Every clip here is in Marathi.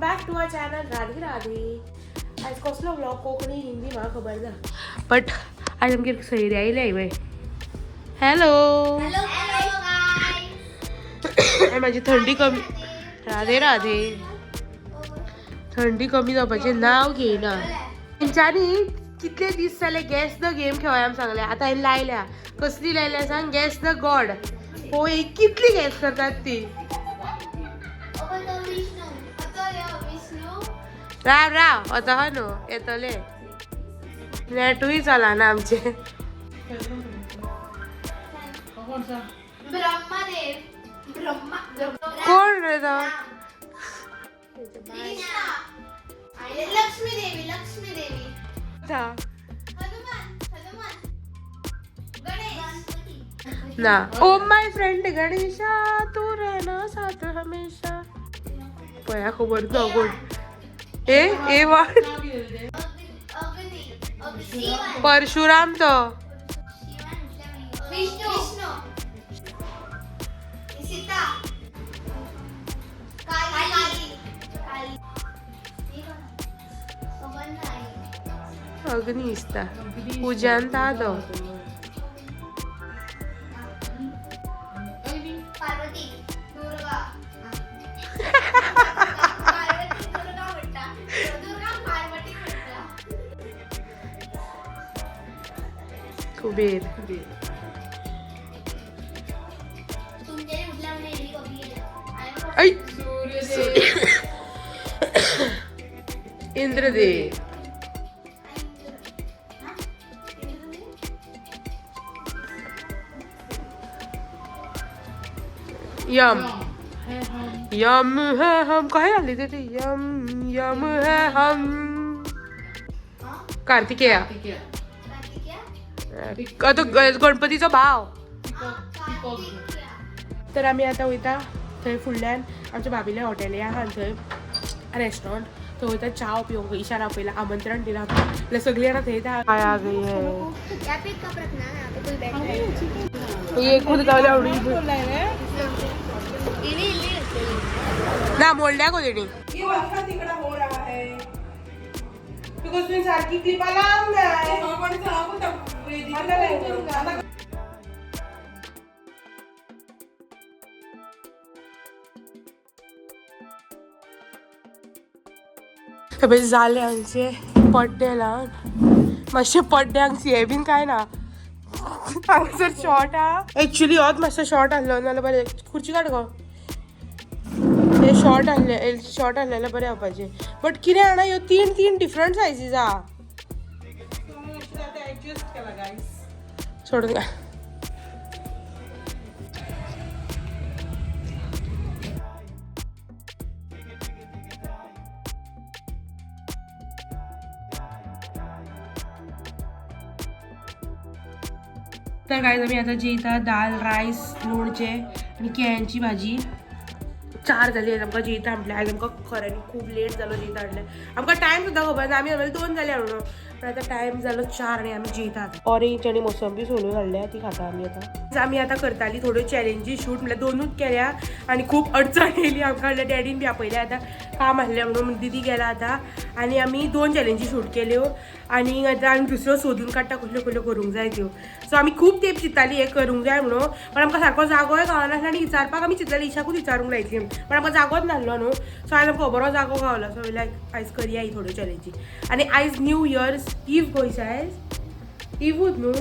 Back to our channel Radhe Radhe. आज कसलो व्लॉग कोंकणी हिंदी म्हाका खबर ना, बट आज आमगे सयरी आयले वय. हॅलो. माझी थंडी कमी. राधे राधे. थंडी कमी जावपाचें नांव घेयना. तेंच्यांनी कितले दीस जाले गॅस द गेम खेळोया आमी सांगले. आतां हांवें लायल्या. कसली लायल्या सांग? Gas the God. हो कितली गॅस करतात ती. राव राव आता हा न्हू येतले. नेटूय चलना आमचे. कोण रे तो? लक्ष्मी देवी. लक्ष्मी देवी. ना. ओ माय फ्रेंड गणेशा तू रहना साथ हमेशा. पया खबर ना कोण. ए वाट परशुराम तो. विष्णू. सीता. काली. अग्नी इस्ता. पूजांता तो. पार्वती. दुर्गा. कुबेर. ऐ इंद्रदेव. यम. यम है हम. काय आले ते यम यम है हम. कार्तिकेया. तो गणपतीचो भाव. तर आमी आतां वयता थंय फुडल्यान आमच्या बाबिल्या हॉटेल आहा थंय रेस्टॉरंट. थंय वयता चाव पिवंक. इशारा पयला आमंत्रण दिलां जाल्यार सगळीं जाणां थंय येता. काय आ गई है ये खुद गावले आवडी ना मोडल्या गो तेणी. सारखी क्लिपा लावून जाले आमचे पड्डे लावन. मातशे पड्ड्यांक हे बीन काय ना. हांगसर शॉर्ट हा. एक्चुअली होच मातसो शॉर्ट आहलो नाल्यार बरें. खुर्ची काड गो. हे शॉर्ट आहलेले बरें जावपाचे. बट कितें जाणा ह्यो तीन डिफरंट सायजीस आहा. सोडून घ्या. तर काय आम्ही आता जेयता दाल रायस लोणचे आणि केळ्यांची भाजी. 4 जाली आमकां जेयता म्हटल्यार. आयज आमकां खऱ्यांनी खूब लेट जालो जेयता म्हटल्यार. आमकां टायम सुद्दां खबर ना. आमी 2 जाले म्हणून. पण आतां टायम जालो 4 आनी आमी जेयतात. ऑरेंज आनी मोसंबी सोलून हाडल्या ती खाता आमी आतां. आमी आतां करताली थोड्यो चॅलेंजीस शूट म्हटल्यार 2च केल्या आनी खूब अडचण येयली आमकां. म्हटल्यार डॅडीन बी आपयलें आतां काम आहलें म्हणून दिदी गेला आतां. आनी आमी 2 चॅलेंजी शूट केल्यो आनी आतां आमी दुसऱ्यो सोदून काडटा कसल्यो करूंक जाय त्यो. सो आमी खूब तेंप चिंत्ताली हें करूंक जाय म्हणून. पण आमकां सारको जागोय गावनासलो आनी विचारपाक आमी चिंतताली इशाकूच विचारूंक लायतली. पण आमकां जागोच नासलो न्हू. सो आयज आमकां बरो जागो गावलो. सो लायक आयज करया ही थोड्यो चॅलेंजी. आनी आयज न्यू इयर्स ईव गोंयचे आयज इवूच न्हू.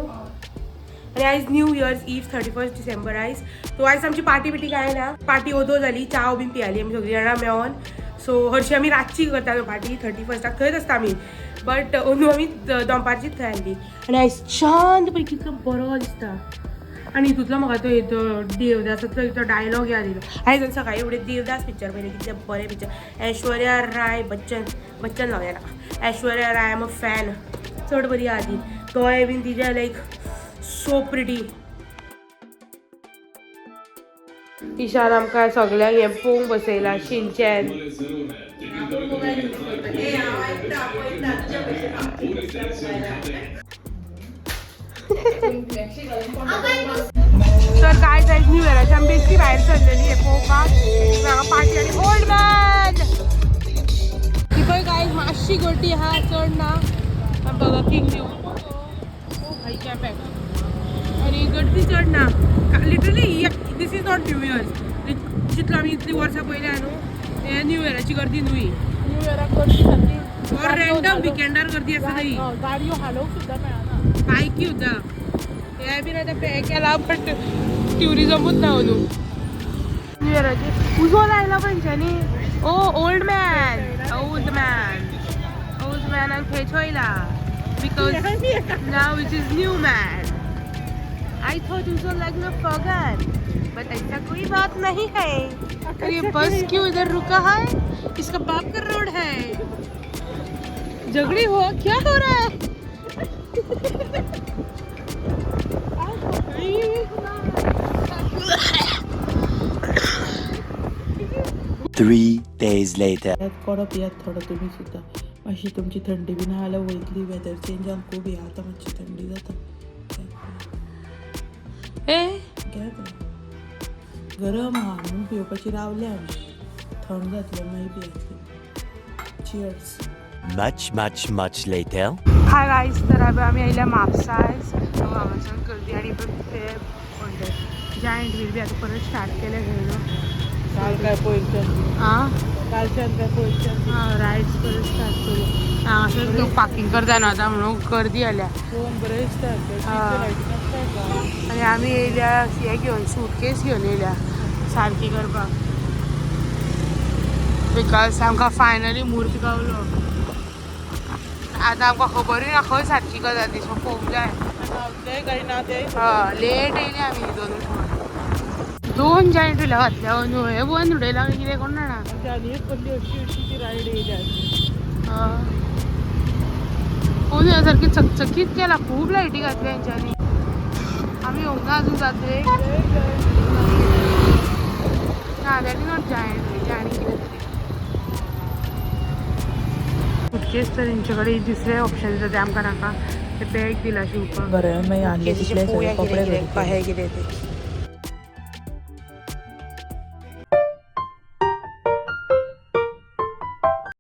आनी आयज न्यू इयर्स ईव 31 डिसेंबर आयज. सो आयज आमची पार्टी बिटी काय ना. पार्टी ओदो जाली. चाव बीन पियाली आमी सगळीं जाणां मेळोन. सो हरशी आमी रातची करता पार्टी 31 थंयच आसता आमी. बट अंदू आमी दनपारचीच थंय हाडली. आनी आयज शांत पळय कितलो बरो दिसता. आनी हितूंतलो म्हाका तो देवदासाचो तो डायलॉग याद येयलो. आयज सकाळीं फुडें देवदास पिक्चर पळयलें. कितलें बरें पिक्चर. ऐश्वर्या राय बच्चन लावया नाका. Aishwarya Rai am a fan. चड बरी आहा ती. दोळे बीन तिजे लायक सो प्रिटी. इशान आमकां सगळ्यांक हें पळोवंक बसयला शिनचॅन. तर काय जायच न्यू इयराची आमी बेश्टी भायर सरलेली हे पळोवपाक. पार्टी आनी ओल्ड मॅन ती पळय काय मातशी गोटी हा चढ ना बघा किंग व्यू भाई कॅम्पॅक आणि गर्दी चढ ना literally this is not new year जितलो आम्ही इतली वर्सां पयलीं न्हू हे न्यू इयराची गर्दी न्हू न्यू इयराक गर्दी सारकी और रँडम विकेंडार गर्दी आसा थंय गाडयो हालोवंक सुद्दां मेळना बायकी सुद्दां हे बीन आतां पे केला बट ट्युरिजमूच ना न्हू न्यू इयराची उजो लायला पंचांनी ओ ओल्ड मॅन मॅनाक थंय वयला because now it is new man I thought उजो लग्न फॉगन बट ऐसा कोई बात नहीं है और ये बस क्यों इधर रुका है इसका बाप का रोड है झगड़ी हो क्या हो रहा है 3 days later. कडप यात थोडं तुम्ही सुद्धा मातशी तुमची थंडी बी ना जाल्यार वयतली वेदर चेंज जावन खूब या आतां मातशी थंडी जाता ए गरम आहा म्हणून पिवपाची रावले आमी थंड जातलें मागीर पियातली cheers Much later. Hi guys तर आता आम्ही आयल्या म्हापसायज हांगाच्यान गर्दी आनी ते जायंट व्हील बी आतां परत स्टार्ट केले घेयलो काल काय पयलच्यान आं कालच्यान काय पयलच्यान रायड्स परत स्टार्ट केले हांगासर लोक पार्किंग करता न्हू आतां म्हणून गर्दी जाल्या दोन बरें दिसता आनी आमी येयल्या हे घेवन सूटकेस घेवन येयल्या सारकी करपाक बिकॉज आमकां फायनली म्हूर्त गावलो आतां आमकां खबरूय ना खंय सारकी करता ती सो पळोवंक जाय काय ना ते लेट येयली आमी दोन जायंट व्हिलां घातल्या न्हू हे बंद उडयला कितें कोण जाणा आनी एक कसली अशी ती रायड येयली कोणी सारकी चकचकीत केला खूब लायटी घातल्या हेंच्यांनी आमी येवंक ना अजून जात्रे ना that is not giant wheel आनी कितें तरी सुटकेस तर हेंचे कडेन दुसरे ऑप्शन दिता ते आमकां नाका ते बॅग दिला शिवपाक बरें मागीर आणले तितले सगळे कपडे कशें कितें ते